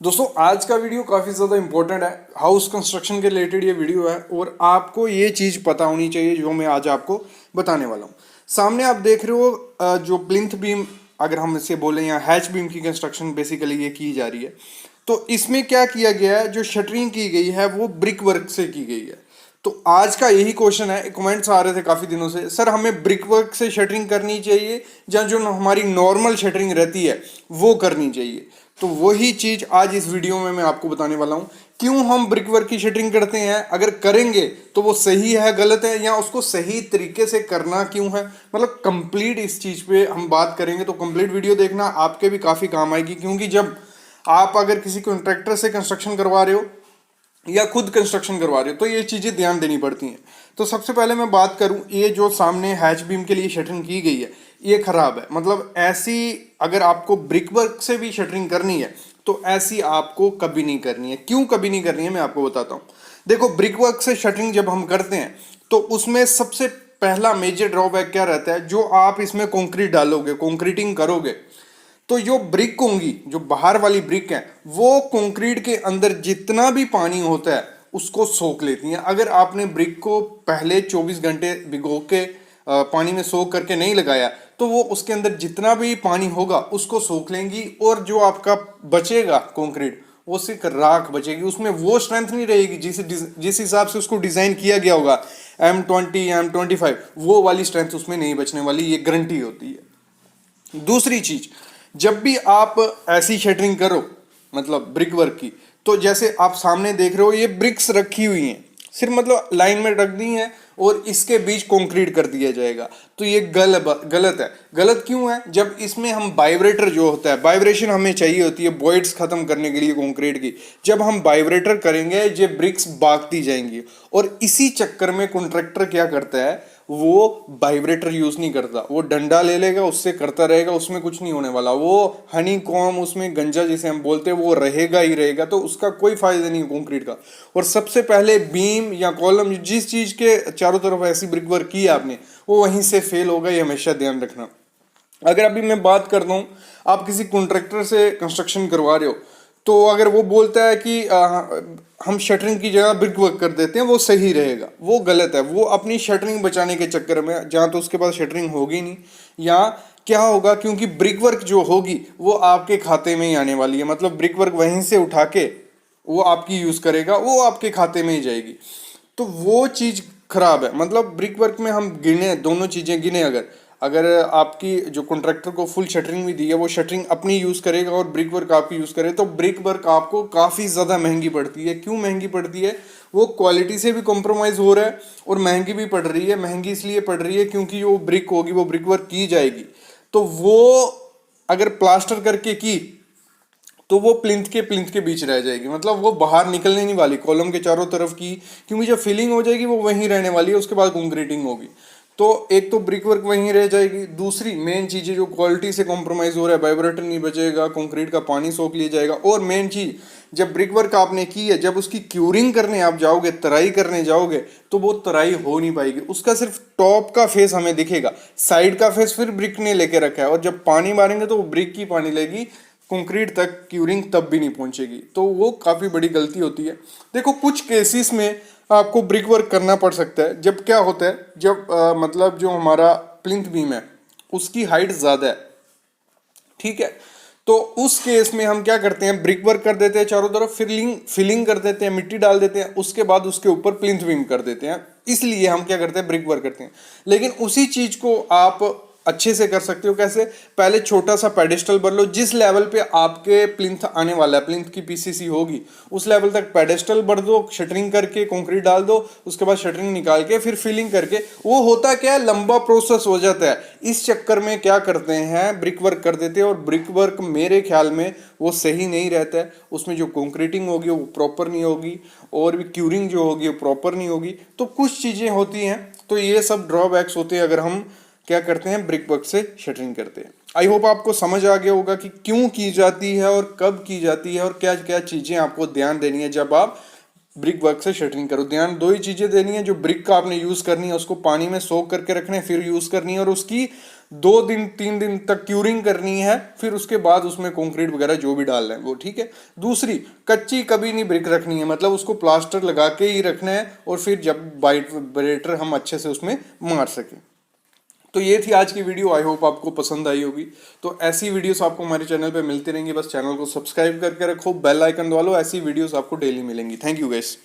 दोस्तों आज का वीडियो काफ़ी ज़्यादा इंपॉर्टेंट है। हाउस कंस्ट्रक्शन के रिलेटेड ये वीडियो है और आपको ये चीज़ पता होनी चाहिए जो मैं आज आपको बताने वाला हूँ। सामने आप देख रहे हो जो प्लिंथ बीम, अगर हम इसे बोलें, या हैच बीम की कंस्ट्रक्शन बेसिकली ये की जा रही है। तो इसमें क्या किया गया है, जो शटरिंग की गई है वो ब्रिक वर्क से की गई है। तो आज का यही क्वेश्चन है, कमेंट्स आ रहे थे काफ़ी दिनों से, सर हमें ब्रिक वर्क से शटरिंग करनी चाहिए या जो हमारी नॉर्मल शटरिंग रहती है वो करनी चाहिए। तो वही चीज़ आज इस वीडियो में मैं आपको बताने वाला हूँ। क्यों हम ब्रिक वर्क की शटरिंग करते हैं, अगर करेंगे तो वो सही है गलत है, या उसको सही तरीके से करना क्यों है, मतलब कंप्लीट इस चीज़ पे हम बात करेंगे। तो कंप्लीट वीडियो देखना, आपके भी काफ़ी काम आएगी। क्योंकि जब आप अगर किसी कॉन्ट्रैक्टर से कंस्ट्रक्शन करवा रहे हो या खुद कंस्ट्रक्शन करवा रहे हो तो ये चीज़ें ध्यान देनी पड़ती हैं। तो सबसे पहले मैं बात करूं, ये जो सामने हैच बीम के लिए शटरिंग की गई है ये खराब है। मतलब ऐसी अगर आपको ब्रिक वर्क से भी शटरिंग करनी है तो ऐसी आपको कभी नहीं करनी है। क्यों कभी नहीं करनी है मैं आपको बताता हूँ। देखो, ब्रिक वर्क से शटरिंग जब हम करते हैं तो उसमें सबसे पहला मेजर ड्रॉबैक क्या रहता है, जो आप इसमें कंक्रीट डालोगे, कंक्रीटिंग करोगे, तो जो ब्रिक होंगी, जो बाहर वाली ब्रिक है, वो कंक्रीट के अंदर जितना भी पानी होता है उसको सोख लेती हैं। अगर आपने ब्रिक को पहले 24 घंटे भिगो के पानी में सोख करके नहीं लगाया तो वो उसके अंदर जितना भी पानी होगा उसको सोख लेंगी, और जो आपका बचेगा कंक्रीट वो सिर्फ राख बचेगी। उसमें वो स्ट्रेंथ नहीं रहेगी जिस हिसाब से उसको डिजाइन किया गया होगा, M20 या M25, वो वाली स्ट्रेंथ उसमें नहीं बचने वाली, ये गारंटी होती है। दूसरी चीज, जब भी आप ऐसी शटरिंग करो मतलब ब्रिक वर्क की, तो जैसे आप सामने देख रहे हो ये ब्रिक्स रखी हुई हैं, सिर्फ मतलब लाइन में रख दी हैं और इसके बीच कंक्रीट कर दिया जाएगा। तो ये गलत है। गलत क्यों है? जब इसमें हम वाइब्रेटर जो होता है, वाइब्रेशन हमें चाहिए होती है वॉइड्स खत्म करने के लिए कंक्रीट की, जब हम वाइब्रेटर करेंगे ये ब्रिक्स भागती जाएंगी। और इसी चक्कर में कॉन्ट्रैक्टर क्या करता है, वो वाइब्रेटर यूज नहीं करता, वो डंडा ले लेगा उससे करता रहेगा, उसमें कुछ नहीं होने वाला। वो हनी कॉम, उसमें गंजा जिसे हम बोलते हैं, वो रहेगा ही रहेगा। तो उसका कोई फायदा नहीं कंक्रीट का। और सबसे पहले बीम या कॉलम, जिस चीज के चारों तरफ ऐसी ब्रिक वर्क की आपने, वो वहीं से फेल होगा, ये हमेशा ध्यान रखना। अगर अभी मैं बात करता हूँ, आप किसी कॉन्ट्रैक्टर से कंस्ट्रक्शन करवा रहे हो, तो अगर वो बोलता है कि हम शटरिंग की जगह ब्रिक वर्क कर देते हैं वो सही रहेगा, वो गलत है। वो अपनी शटरिंग बचाने के चक्कर में, जहाँ तो उसके पास शटरिंग होगी नहीं, या क्या होगा, क्योंकि ब्रिक वर्क जो होगी वो आपके खाते में ही आने वाली है। मतलब ब्रिक वर्क वहीं से उठा के वो आपकी यूज़ करेगा, वो आपके खाते में ही जाएगी। तो वो चीज़ खराब है। मतलब ब्रिक वर्क में हम गिने, दोनों चीज़ें गिने, अगर अगर आपकी जो कॉन्ट्रैक्टर को फुल शटरिंग भी दी है, वो शटरिंग अपनी यूज़ करेगा और ब्रिक वर्क आपकी यूज़ करे, तो ब्रिक वर्क आपको काफ़ी ज़्यादा महंगी पड़ती है। क्यों महंगी पड़ती है? वो क्वालिटी से भी कॉम्प्रोमाइज़ हो रहा है और महंगी भी पड़ रही है। महंगी इसलिए पड़ रही है क्योंकि जो ब्रिक होगी वो ब्रिक वर्क की जाएगी, तो वो अगर प्लास्टर करके की तो वो प्लिंथ के बीच रह जाएगी। मतलब वो बाहर निकलने नहीं वाली कॉलम के चारों तरफ की, क्योंकि जब फिलिंग हो जाएगी वो वहीं रहने वाली है, उसके बाद कंक्रीटिंग होगी। तो एक तो ब्रिक वर्क वहीं रह जाएगी, दूसरी मेन चीज़ जो क्वालिटी से कॉम्प्रोमाइज़ हो रहा है, वाइब्रेटर नहीं बचेगा, कंक्रीट का पानी सोख लिया जाएगा। और मेन चीज़, जब ब्रिक वर्क आपने की है, जब उसकी क्यूरिंग करने आप जाओगे, तराई करने जाओगे, तो वो तराई हो नहीं पाएगी। उसका सिर्फ टॉप का फेस हमें दिखेगा, साइड का फेस फिर ब्रिक ने लेके रखा है, और जब पानी मारेंगे तो वो ब्रिक की पानी लेगी, कंक्रीट तक क्यूरिंग तब भी नहीं पहुंचेगी। तो वो काफ़ी बड़ी गलती होती है। देखो, कुछ केसेस में आपको ब्रिक वर्क करना पड़ सकता है। जब क्या होता है, जब मतलब जो हमारा प्लिंथ बीम है उसकी हाइट ज़्यादा है, ठीक है, तो उस केस में हम क्या करते हैं, ब्रिक वर्क कर देते हैं चारों तरफ, फिलिंग कर देते हैं, मिट्टी डाल देते हैं, उसके बाद उसके ऊपर प्लिंथ बीम कर देते हैं। इसलिए हम क्या करते हैं, ब्रिक वर्क करते हैं। लेकिन उसी चीज को आप अच्छे से कर सकते हो। कैसे? पहले छोटा सा पेडेस्टल भर लो, जिस लेवल पे आपके प्लिंथ आने वाला है, प्लिंथ की पीसीसी होगी, उस लेवल तक पेडेस्टल भर दो, शटरिंग करके कंक्रीट डाल दो, उसके बाद शटरिंग निकाल के फिर फिलिंग करके। वो होता क्या है, लंबा प्रोसेस हो जाता है। इस चक्कर में क्या करते हैं, ब्रिक वर्क कर देते हैं, और ब्रिक वर्क मेरे ख्याल में वो सही नहीं रहता है। उसमें जो कंक्रीटिंग होगी वो प्रॉपर नहीं होगी, और भी क्यूरिंग जो होगी वो प्रॉपर नहीं होगी। तो कुछ चीज़ें होती हैं, तो ये सब ड्रॉबैक्स होते हैं अगर हम क्या करते हैं, ब्रिक वर्क से शटरिंग करते हैं। आई होप आपको समझ आ गया होगा कि क्यों की जाती है और कब की जाती है, और क्या क्या चीज़ें आपको ध्यान देनी है जब आप ब्रिक वर्क से शटरिंग करो। ध्यान दो ही चीज़ें देनी है, जो ब्रिक का आपने यूज़ करनी है उसको पानी में सोक करके रखना है, फिर यूज़ करनी है, और उसकी 2 दिन 3 दिन तक क्यूरिंग करनी है, फिर उसके बाद उसमें कंक्रीट वगैरह जो भी डालना है वो, ठीक है। दूसरी, कच्ची कभी नहीं ब्रिक रखनी है, मतलब उसको प्लास्टर लगा के ही रखना है और फिर जब वाइब्रेटर हम अच्छे से उसमें मार सकें। तो ये थी आज की वीडियो, आई होप आपको पसंद आई होगी। तो ऐसी वीडियोस आपको हमारे चैनल पे मिलती रहेंगी, बस चैनल को सब्सक्राइब करके रखो, बेल आइकन दबा लो, ऐसी वीडियोस आपको डेली मिलेंगी। Thank you guys.